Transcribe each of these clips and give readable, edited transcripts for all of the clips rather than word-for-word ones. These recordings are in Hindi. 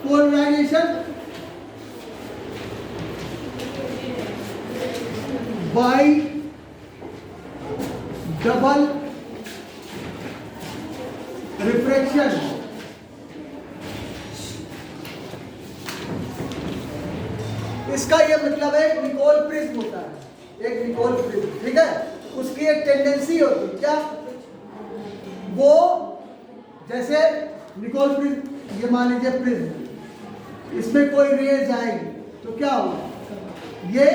Polarization by double refraction. इसका ये मतलब है निकोल प्रिज्म होता है, एक निकोल प्रिज्म, ठीक है। उसकी एक टेंडेंसी होती है क्या, वो जैसे निकोल प्रिज्म, ये मान लीजिए प्रिज्म, इसमें कोई रेज आएगी तो क्या होगा, ये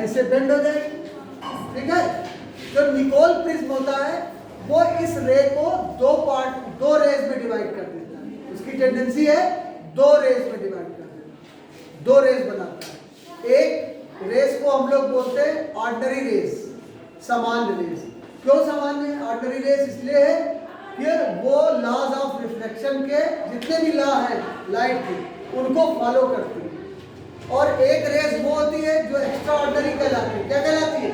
ऐसे बेंड हो जाएगी, ठीक है। जो निकोल प्रिज्म होता है वो इस रे को दो रेज में डिवाइड कर देता है। उसकी टेंडेंसी है दो रेज में डिवाइड कर देना, दो रेज बनाता है। एक रेज को हम लोग बोलते हैं ऑर्डिनरी रेज, सामान्य रेज। क्यों सामान्य ऑर्डिनरी रेज, इसलिए है कि वो लॉज ऑफ रिफ्लेक्शन के जितने भी लॉ है लाइट के उनको फॉलो करती है। और एक रेज वो होती है जो एक्स्ट्रा ऑर्डिनरी कहलाती है। क्या कहलाती है,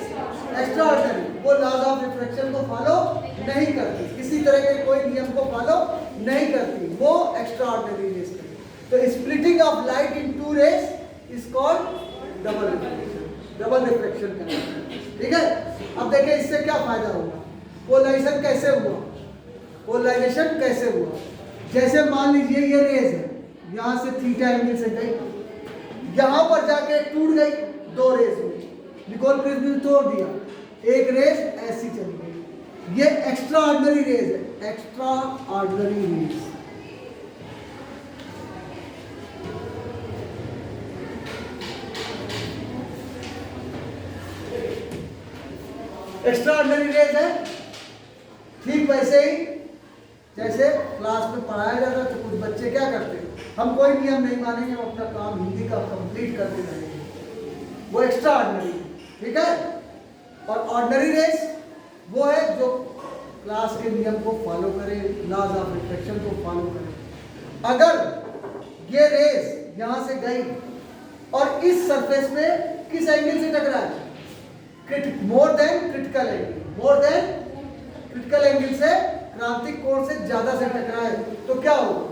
एक्स्ट्रा ऑर्डिनरी। वो लॉज ऑफ रिफ्लेक्शन को फॉलो नहीं करती, किसी तरह के कोई नियम को फॉलो नहीं करती, वो एक्स्ट्रा ऑर्डिनरी रेज है। तो splitting of light into rays is called double reflection, double reflection कहलाता है, ठीक है। अब देखिए इससे क्या फायदा होगा, पोलराइजेशन कैसे हुआ, पोलराइजेशन कैसे हुआ। जैसे मान लीजिए ये रेज है, यहां से थीटा एंगल से गई, यहां पर जाके टूट गई, दो रेज हुई, निकोल प्रिज्म ने तोड़ दिया, एक रेज ऐसी चली गई। ये एक्स्ट्रा ऑर्डिनरी रेज है, extraordinary rays. Extraordinary rays है। ठीक वैसे ही जैसे क्लास में पढ़ाया जाता है तो कुछ बच्चे क्या करते हैं, हम कोई नियम नहीं मानेंगे, हम अपना काम हिंदी का कंप्लीट करते रहेंगे, वो एक्स्ट्रा ऑर्डिनरी, ठीक है। और ऑर्डिनरी रेज वो है जो क्लास के नियम को फॉलो करे, लॉज ऑफ रिफ्लेक्शन को फॉलो करे। अगर ये रेज यहां से गई और इस सरफेस पे किस एंगल से टकराए, more than critical angle, more than critical angle से, क्रांतिक कोण से ज्यादा से टकराए तो क्या होगा,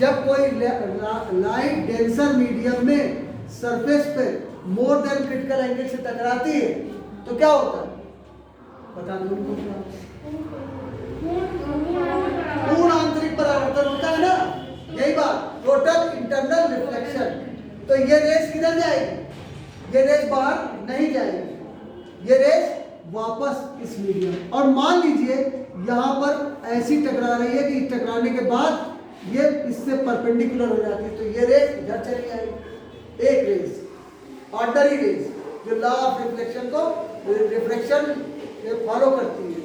जब कोई लाइट डेंसर मीडियम में सरफेस पे मोर देन क्रिटिकल एंगल से टकराती है तो क्या होता है, बता दो उनको क्या, पूर्ण आंतरिक परावर्तन होता है ना, यही बात, टोटल इंटरनल रिफ्लेक्शन। तो ये रेस किधर जाएगी, ये रेस बाहर नहीं जाएगी, ये रेस वापस इस मीडियम। और मान लीजिए यहां पर ऐसी टकरा रही है कि टकराने के बाद ये इससे परपेंडिकुलर हो जाती है तो ये रेस इधर चली आएगी। एक रेस ऑर्डिनरी रेस जो लॉ ऑफ रिफ्लेक्शन को रिफ्लेक्शन फॉलो करती है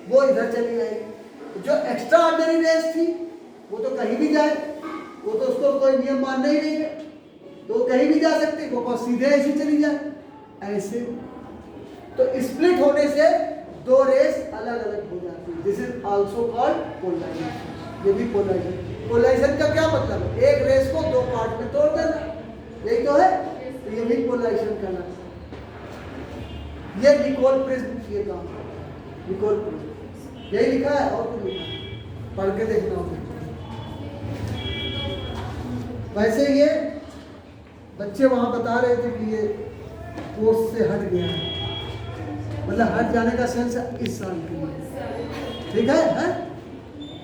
वो इधर चली आएगी। जो एक्स्ट्रा ऑर्डिनरी रेस थी वो तो कहीं भी जाए, वो तो उसको कोई नियम मानना ही नहीं है, तो कहीं भी जा सकती, वो सीधे ऐसे चली जाए ऐसे। तो स्प्लिट होने से दो रेस अलग अलग हो जाती है, this is also called polarisation. ये भी पोलराइजेशन। पोलराइजेशन का क्या मतलब है, एक रेस को दो पार्ट में तोड़ देना, यही तो है, तो ये भी पोलराइजेशन कहलाता है। ये निकोल प्रिज्म ये काम, निकोल प्रिज्म यही लिखा है और कुछ लिखा है, पढ़ के देखना होगा। वैसे ये बच्चे वहां बता रहे थे कि ये कोर्स से हट गया है, मतलब हट जाने का सेंस इस साल के लिए, ठीक है,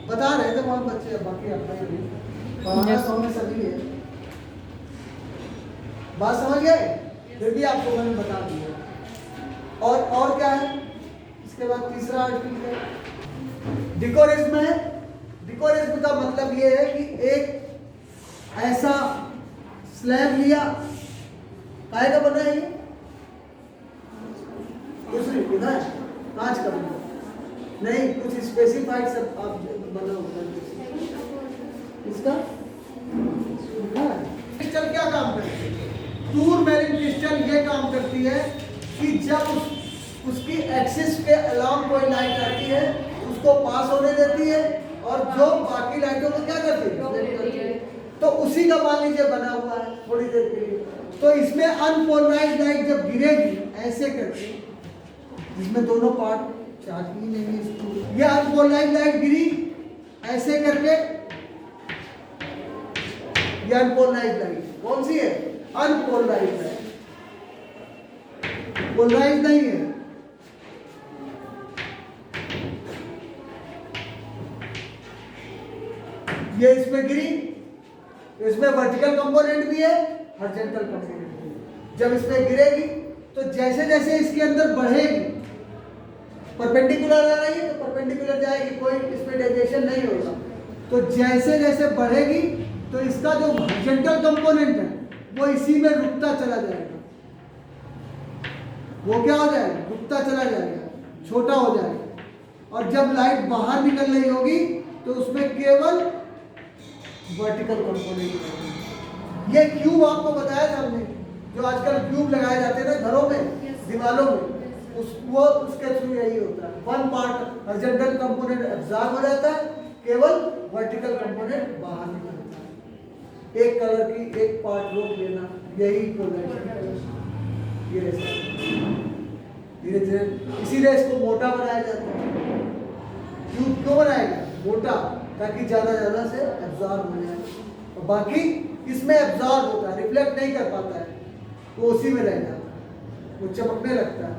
बता रहे थे वहां बच्चे, बाकी अपना ही समझ सभी है, बात समझ गए, फिर भी आपको मैंने बता दिया। और क्या है इसके बाद, तीसरा आर्टिकल है डिकोरिज्म है। डिकोरिज्म का मतलब ये है कि एक ऐसा स्लैब लिया, काय का बना है ये, दूसरी बिना कांच का बना नहीं, कुछ स्पेसिफाइड सब आप बना होता है इसका। क्रिस्टल क्या काम करती है, टूर बेरिंग क्रिस्टल ये काम करती है कि जब उसकी एक्सिस पे अलार्म कोई लाइट आती है उसको पास होने देती है और जो बाकी लाइटों को क्या करती है, तो उसी का मान लीजिए बना हुआ है थोड़ी देर के लिए। तो इसमें अनपोलराइज्ड लाइट जब गिरेगी ऐसे करके, जिसमें दोनों पार्ट चार्ज ही नहीं है, ये अनपोलराइज्ड लाइट गिरी ऐसे करके, ये अनपोलराइज्ड लाइट कौन सी है? अनपोलराइज्ड है, पोलराइज नहीं है। ये इसमें गिरी, इसमें वर्टिकल कंपोनेंट भी है, हॉरिजॉन्टल कंपोनेंट भी है। जब इसमें गिरेगी तो जैसे जैसे इसके अंदर बढ़ेगी, परपेंडिकुलर आ रही है तो परपेंडिकुलर जाएगी, कोई इसमें डेविएशन नहीं होगा। तो जैसे जैसे बढ़ेगी तो इसका जो हॉरिजॉन्टल कंपोनेंट है वो इसी में रुकता चला जाएगा। वो क्या हो जाएगा? रुकता चला जाएगा, छोटा हो जाएगा। और जब लाइट बाहर निकल रही होगी तो उसमें केवल वर्टिकल कंपोनेंट। ये क्यूब आपको बताया था हमने, जो आजकल क्यूब लगाए जाते हैं ना घरों में, दीवारों में, उसके थ्रू यही होता है। One part horizontal component absorb हो जाता है, केवल वर्टिकल कंपोनेंट बाहर निकलता है। एक कलर की एक पार्ट रोक लेना, यही पोलराइजेशन। ये धीरे धीरे, इसीलिए इसको मोटा बनाया जाता है। क्यूब क्यों बनाएगा? मोटा, ताकि ज्यादा से एब्जॉर्ब हो जाए। और बाकी इसमें एब्जॉर्ब होता है, रिफ्लेक्ट नहीं कर पाता है, वो उसी में रह जाता है, वो चमकने लगता है।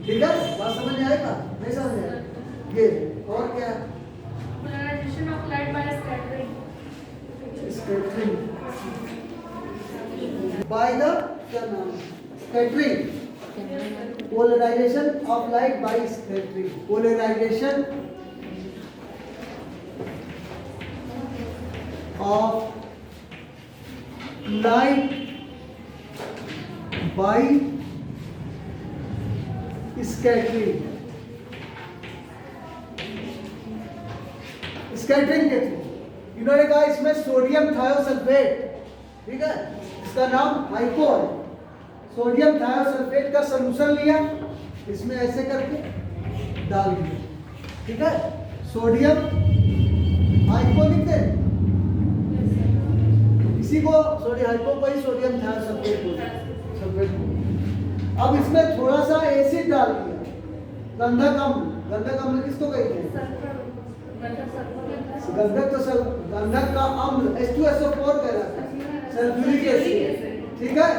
ठीक है, बात समझ में आएगा? नहीं समझ में आएगा? ये और क्या है? Polarization of light by scattering. Scattering by the क्या नाम? Scattering. Polarization of light by scattering. Polarization of light by scattering. Scattering के थ्रू इन्होंने कहा इसमें सोडियम थायोसल्फेट, ठीक है, इसका नाम हाइपो है। सोडियम थायोसल्फेट का सॉल्यूशन लिया, इसमें ऐसे करके डाल दिया, ठीक है, सोडियम हाइपो लिखते हैं, इसी को सोडियम हाइपो को ही सोडियम थायोसल्फेट बोलते हैं। अब इसमें थोड़ा सा एसिड डाल दिया, गंधक अम्ल। गंधक अम्ल किसको कहते हैं? गंधक का अम्ल H2SO4 कहलाता है, सल्फ्यूरिक एसिड, ठीक है।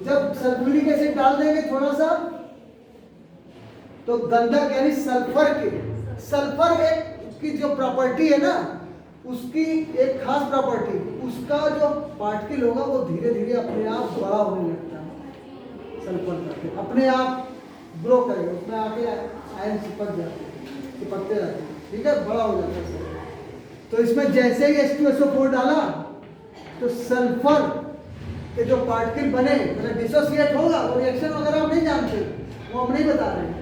जब सल्फ्यूरिक एसिड डाल देंगे थोड़ा सा, तो गंधक यानी सल्फर एक की जो प्रॉपर्टी है ना, उसकी एक खास प्रॉपर्टी, उसका जो पार्टिकल होगा वो धीरे धीरे अपने आप बड़ा होने लगता है। सल्फर करके अपने आप ग्रो करेगा, उसमें आके आयन चिपकते जाते हैं, ठीक है, बड़ा हो जाता है। तो इसमें जैसे ही H2SO4 डाला तो सल्फर के जो पार्टिकल बने, मतलब डिसोसिएट होगा, वो रिएक्शन वगैरह हम नहीं जानते, वो हम नहीं बता रहे हैं।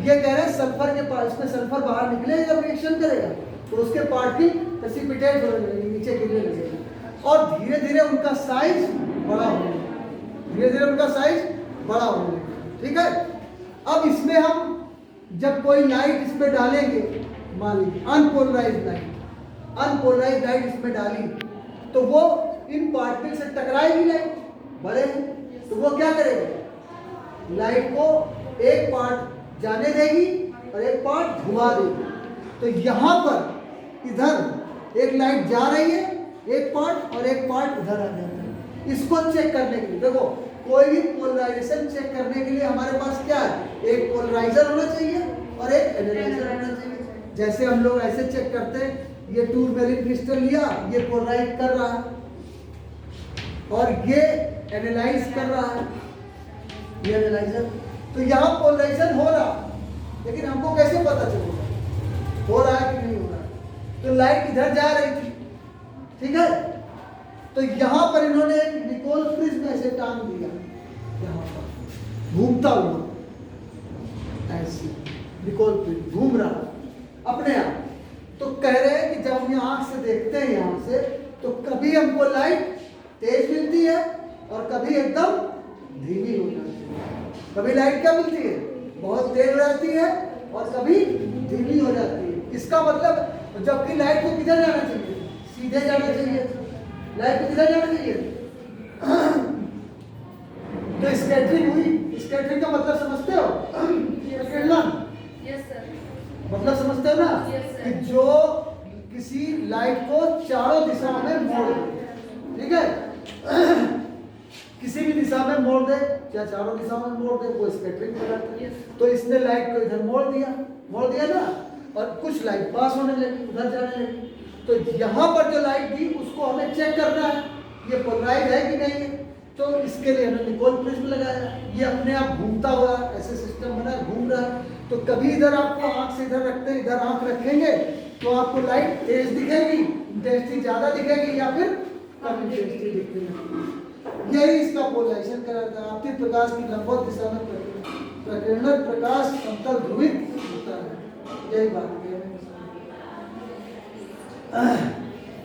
ये कह रहे हैं सल्फर के पास में सल्फर बाहर निकलेगा, जब रिएक्शन करेगा तो उसके पार्टिकल प्रेसिपिटेट होने लगेंगे, नीचे गिरने लगेंगे, और धीरे धीरे उनका साइज बड़ा होने लगेगा, ठीक है। अब इसमें हम जब कोई लाइट इसमें डालेंगे, मान लीजिए अनपोलराइज्ड लाइट इसमें डाली, तो वो इन पार्टिकल से टकराएगी, लाइट बड़े हैं, तो वो क्या करेगा? लाइट को एक पार्ट जाने देगी और एक पार्ट घुमा देगी। तो यहाँ पर इधर एक लाइट जा रही है, एक पार्ट, और एक पार्ट इधर आ जाता है। इसको चेक करने के लिए, देखो कोई भी पोलराइजेशन चेक करने के लिए हमारे पास क्या है? एक पोलराइजर होना चाहिए और एक एनालाइजर होना चाहिए। जैसे हम लोग ऐसे चेक करते हैं, ये टूरमेलिन क्रिस्टल लिया, ये पोलराइज कर रहा है और ये एनालाइज कर रहा है, ये एनालाइजर। तो यहाँ पोलराइजेशन हो रहा, लेकिन हमको कैसे पता चलेगा हो रहा है कि नहीं हो रहा है? तो लाइट इधर जा रही थी, ठीक है, तो यहाँ पर इन्होंने एक निकोल प्रिज्म ऐसे टांग दिया, यहाँ पर घूमता हुआ, ऐसे निकोल प्रिज्म घूम रहा अपने आप। तो कह रहे हैं कि जब हम आंख से देखते हैं यहाँ से, तो कभी हमको लाइट तेज मिलती है और कभी एकदम धीमी हो जाती है। कभी लाइट क्या मिलती है? बहुत तेज हो जाती है और कभी धीमी हो जाती है। इसका मतलब जबकि लाइट को किधर जाना चाहिए? सीधे जाना चाहिए। लाइट को किधर जाना चाहिए? तो स्कैटरिंग हुई। स्कैटरिंग का मतलब समझते हो? मतलब समझते हो ना? कि जो किसी लाइट लाइट को चारों दिशाओं में मोड़ दे, ठीक है। किसी भी दिशा में मोड़ दे या चारों दिशाओं में मोड़ दे, वो स्कैटरिंग कहलाता है। तो इसने लाइट को इधर मोड़ दिया ना, और कुछ लाइट पास होने लगी, उधर जाने लगी। तो यहाँ पर जो लाइट थी उसको हमें चेक करना है ये पोलराइज है कि नहीं है। तो इसके लिए हमने निकोल प्रिज्म लगाया। ये अपने आप घूमता हुआ ऐसे सिस्टम बना, घूम रहा है। तो कभी इधर आपको आंख से इधर रखते हैं, इधर आंख रखेंगे तो आपको लाइट तेज दिखेगी, इंटेंसिटी ज्यादा दिखेगी, या फिर कम इंटेंसिटी दिखने लगेगी। यही इसका पोलराइजेशन कराता है। आपके प्रकाश की लंबवत दिशा में प्रकीर्णक प्रकाश समतल ध्रुवित होता है। यही बात है।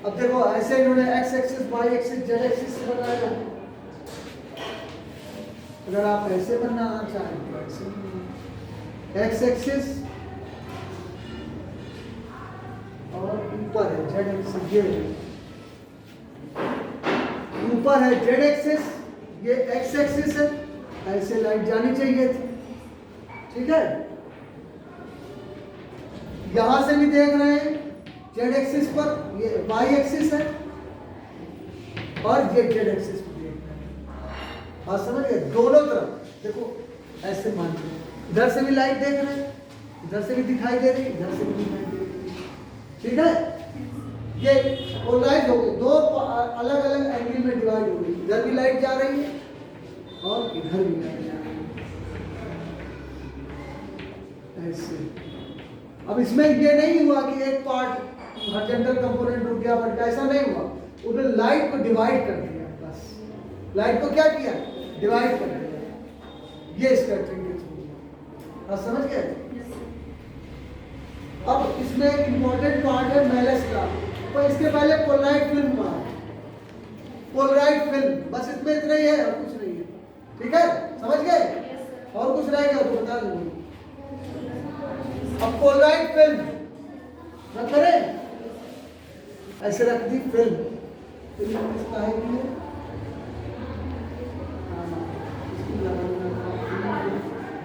अब देखो ऐसे इन्होंने x axis, y axis, z axis से बनाया। अगर आप ऐसे बनाना चाहें तो ऐसे एक्स एक्सिस और ऊपर है जेड एक्सिस, ये ऊपर है जेड एक्सिस, ये एक्स एक्सिस है। ऐसे लाइट जानी चाहिए थी, ठीक है। यहां से भी देख रहे हैं जेड एक्सिस पर, ये वाई एक्सिस है, और ये जेड एक्सिस पर देख रहे हैं। और समझ गए, दोनों तरफ देखो ऐसे मान लो, इधर से भी लाइट देख रहे हैं, इधर से भी दिखाई दे रही, इधर से भी दिखाई दे रही, ठीक है। ये पोलराइज हो गई, दो अलग अलग एंगल में डिवाइड हो गई। इधर भी लाइट जा रही है और इधर भी लाइट जा रही है, ऐसे। अब इसमें ये नहीं हुआ कि एक पार्ट हॉरिजॉन्टल कंपोनेंट रुक गया, बट ऐसा नहीं हुआ। उन्होंने लाइट को डिवाइड कर दिया, बस लाइट को क्या किया, डिवाइड कर दिया। ये स्कैटरिंग के थ्रू, आप समझ गए। अब इसमें एक इंपॉर्टेंट पार्ट है मेलस का। तो इसके पहले पोलराइड फिल्म हुआ, पोलराइड फिल्म, बस इसमें इतना ही है और कुछ नहीं है, ठीक है, समझ गए। और कुछ रहेगा तो बता दूंगी। अब पोलराइड फिल्म रख करें, ऐसे रख दी फिल्म। फिल्म किसका है कि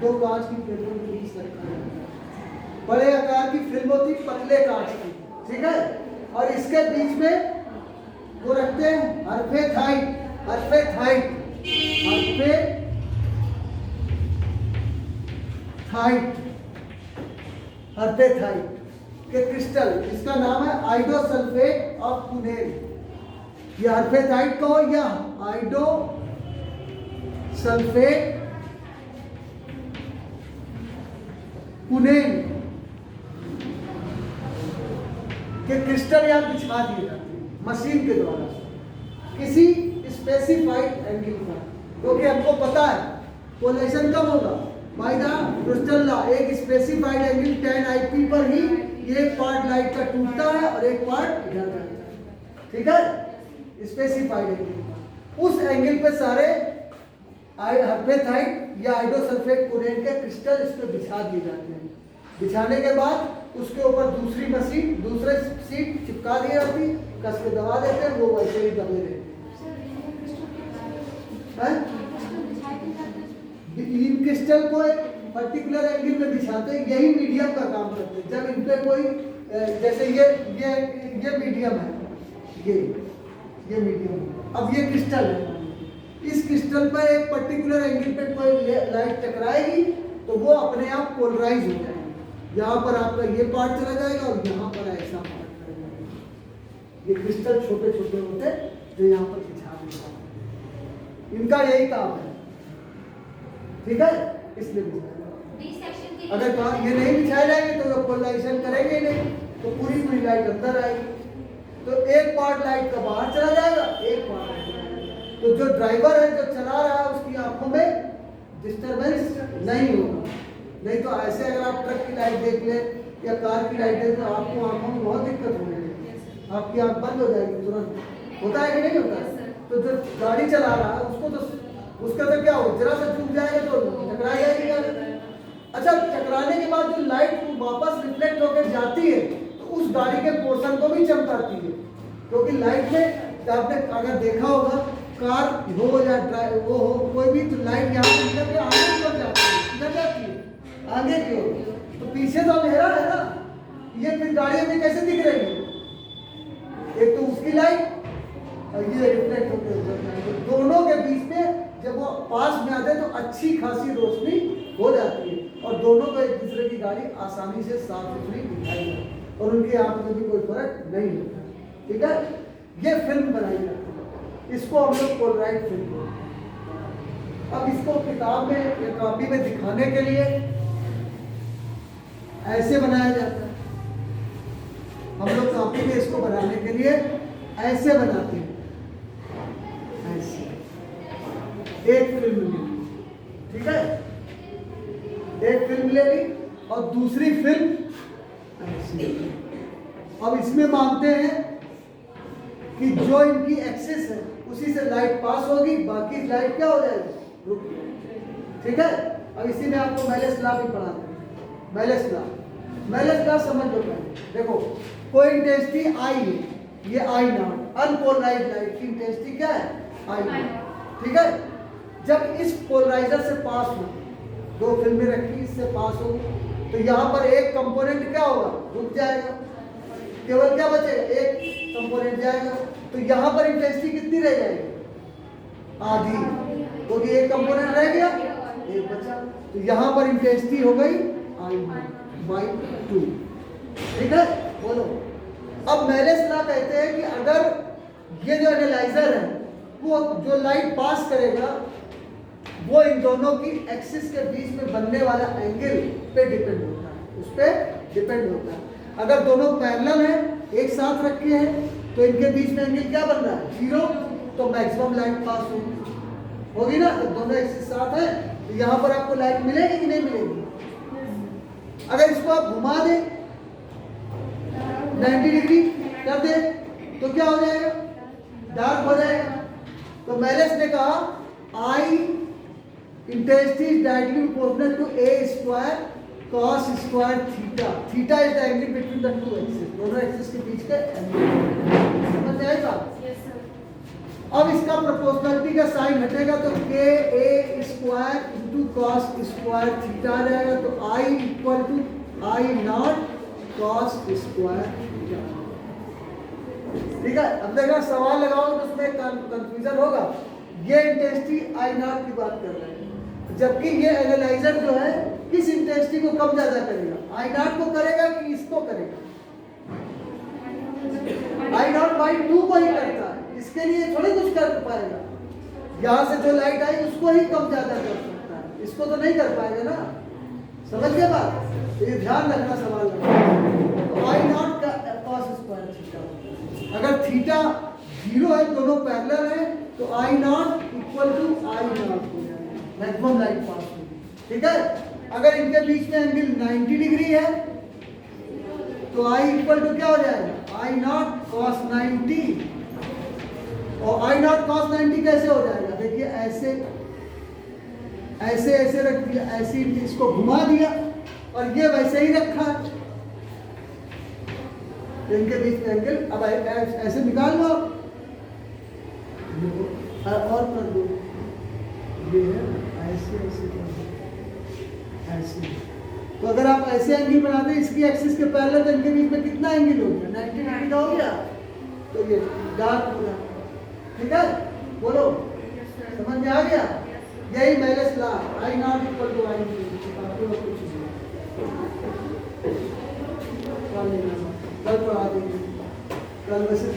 दो कांच की फिल्मों के बीच रखा है। बड़े आकार की फिल्म होती, पतले कांच की, ठीक है। और इसके बीच में वो रखते हैं हर्फेथाइट, हर्फेथाइट, हर्फेथाइट, हर्फेथाइट के क्रिस्टल। इसका नाम है आइडोसल्फेट ऑफ कुनेल। ये हर्फेथाइट को या आइडोसल्फेट कुनेल के क्रिस्टल यहाँ बिछा दिए जाते हैं मशीन के द्वारा किसी स्पेसिफाइड एंगल पर, क्योंकि हमको पता है पोलराइजेशन कब होगा, बाय द क्रिस्टल लॉ। एक स्पेसिफाइड एंगल 10 IP पर ही एक पार्ट लाइट का टूटता है और एक पार्ट इधर जाता है, ठीक है, स्पेसिफाइड एंगल। उस एंगल पे सारे हर्फेथाइट या आइडोसल्फेट कुनेल के क्रिस्टल इस पे बिछा दिए जाते हैं। बिछाने के बाद उसके ऊपर दूसरी मशीन, दूसरे सीट चिपका दी जाती, कस के दबा देते हैं, वो वैसे ही दबे रहते हैं। इन क्रिस्टल को एक पर्टिकुलर एंगल में बिछाते हैं, यही मीडियम का काम करते हैं। जब इन पे कोई जैसे ये मीडियम है, ये मीडियम, अब ये क्रिस्टल है, इस क्रिस्टल पर एक पर्टिकुलर एंगल पे कोई लाइट टकराएगी तो वो अपने आप पोलराइज हो जाएगी। यहाँ पर आपका ये पार्ट चला जाएगा और यहाँ पर ऐसा पार्ट चला जाएगा। ये क्रिस्टल छोटे छोटे होते हैं जो यहाँ पर बिछा दिए जाते हैं, इनका यही काम है, ठीक है। इसलिए अगर ये नहीं बिछाए जाएंगे तो पोलराइजेशन करेंगे ही नहीं, तो पूरी पूरी लाइट अंदर आएगी। तो एक पार्ट लाइट का बाहर चला जाएगा, एक पार्ट तो जो ड्राइवर है, जो चला रहा है, उसकी आंखों में डिस्टरबेंस नहीं होगा। नहीं तो ऐसे अगर आप ट्रक की लाइट देख ले या कार की लाइट देख, तो आपको आंखों में बहुत दिक्कत होने लगेगी, आपकी आंख बंद हो जाएगी तुरंत। होता है कि नहीं होता है? तो जो गाड़ी चला रहा है उसको तो उसका तो क्या हो, जरा सा चूक जाएगा तो टकरा जाएगी गाड़ी। अच्छा, टकराने के बाद जो लाइट वापस रिफ्लेक्ट होकर जाती है तो उस गाड़ी के पोर्शन को भी चमकाती है, क्योंकि लाइट में आपने अगर देखा होगा, कार हो या वो हो कोई भी, तो लाइट यहाँ निकल के आगे निकल जाती है, इधर जाती है आगे की ओर, तो पीछे तो अंधेरा है ना, ये फिर गाड़ी में कैसे दिख रही है, इसकी लाइट और ये रिफ्लेक्ट होकर उधर जाएंगे। दोनों के बीच में जब वो पास में आते हैं तो अच्छी खासी रोशनी हो जाती है और दोनों को एक दूसरे की गाड़ी आसानी से साफ सुथरी दिखाई देती है और उनकी आंख में भी कोई फर्क नहीं होता। ठीक है, ये फिल्म बनाई जाती है, इसको हम लोग पोलराइड फिल्म बोलते हैं। अब इसको किताब में या कॉपी में दिखाने के लिए ऐसे बनाया जाता है। हम लोग कॉपी में इसको बनाने के लिए ऐसे बनाते हैं, ऐसे एक फिल्म ले ली, ठीक है, एक फिल्म ले ली और दूसरी फिल्म ऐसे। अब इसमें मानते हैं कि जो इनकी एक्सिस है उसी से लाइट पास होगी, बाकी लाइट क्या हो जाएगी, रुक जाएगी। ठीक है, अब इसी में आपको मेलेस लॉ भी पढ़ाते हैं। मेलेस लॉ समझ लो पहले। देखो कोई इंटेंसिटी आई है, ये आई नॉट, अनपोलराइज लाइट की इंटेंसिटी क्या है, आई नॉट। ठीक है, जब इस पोलराइजर से पास हो, दो फिल्में रखी, इससे पास हो, तो यहाँ पर एक कंपोनेंट क्या होगा, रुक जाएगा, केवल क्या बचेगा, एक कंपोनेंट जाएगा। तो यहाँ पर इंटेंसिटी कितनी रह जाएगी, आधी, क्योंकि एक कंपोनेंट रह गया, एक बचा। तो यहाँ पर इंटेंसिटी हो गई I/2। ठीक है, बोलो। अब मेलेस लॉ कहते हैं कि अगर ये जो एनालाइजर है वो जो लाइट पास करेगा वो इन दोनों की एक्सिस के बीच में बनने वाला एंगल पे डिपेंड होता है, उस पर डिपेंड होता है। अगर दोनों पैरेलल हैं, एक साथ रखे हैं, तो इनके बीच में एंगल क्या बन रहा है, 0, तो मैक्सिमम लाइट पास होगी ना। तो दोनों एक्सिस साथ हैं, तो यहाँ पर आपको लाइट मिलेगी कि नहीं मिलेगी। अगर इसको आप घुमा दें 90 डिग्री कर दे तो क्या हो जाएगा, डार्क हो जाएगा। तो मेलेस ने कहा I intensity is directly proportional to a square cos square theta. Theta is the angle between the two axes. दोनों एक्सिस के बीच का एंगल। समझ आएगा? Yes, sir. अब इसका प्रोपोर्शनलिटी का साइन हटेगा तो k a square into cos square theta आ जाएगा। तो I equal to I naught cos square theta. ठीक है, अब देखना सवाल लगाओ तो उसमें कंफ्यूजन होगा। ये इंटेंसिटी I नॉट की बात कर रहे हैं, जबकि ये एनालाइजर जो है किस इंटेंसिटी को कम ज्यादा करेगा, I नॉट को करेगा कि इसको करेगा, I नॉट बाई 2 को ही करता है। इसके लिए थोड़ी कुछ कर पाएगा, यहाँ से जो लाइट आई उसको ही कम ज्यादा कर सकता है, इसको तो नहीं कर पाएगा ना। समझ गए बात, तो ये ध्यान रखना सवाल में। तो I नॉट का कॉस स्क्वायर थीटा, अगर थीटा 0 है, दोनों पैरेलल है, तो I naught equal to I naught हो जाएगा, मैक्सिमम लाइट पास होगी। ठीक है, अगर इनके बीच में एंगल 90 डिग्री है तो I इक्वल टू क्या हो जाएगा, I नॉट कॉस 90। और I नॉट कॉस 90 कैसे हो जाएगा, देखिए ऐसे ऐसे ऐसे रख दिया, ऐसे इसको घुमा दिया और ये वैसे ही रखा है, इनके बीच में एंगल। अब ऐसे निकाल लो और कर दो, ये है ऐसे ऐसे कर दो, ऐसे। तो अगर आप ऐसे एंगल बनाते हैं इसकी एक्सिस के पैरेलल, तो इनके बीच में कितना एंगल हो गया, 90 डिग्री का हो गया। तो ये डार्क हो गया। ठीक है, बोलो, समझ में आ गया। यही Malus law, I naught equal to I। कल पढ़ा देंगे, कल वैसे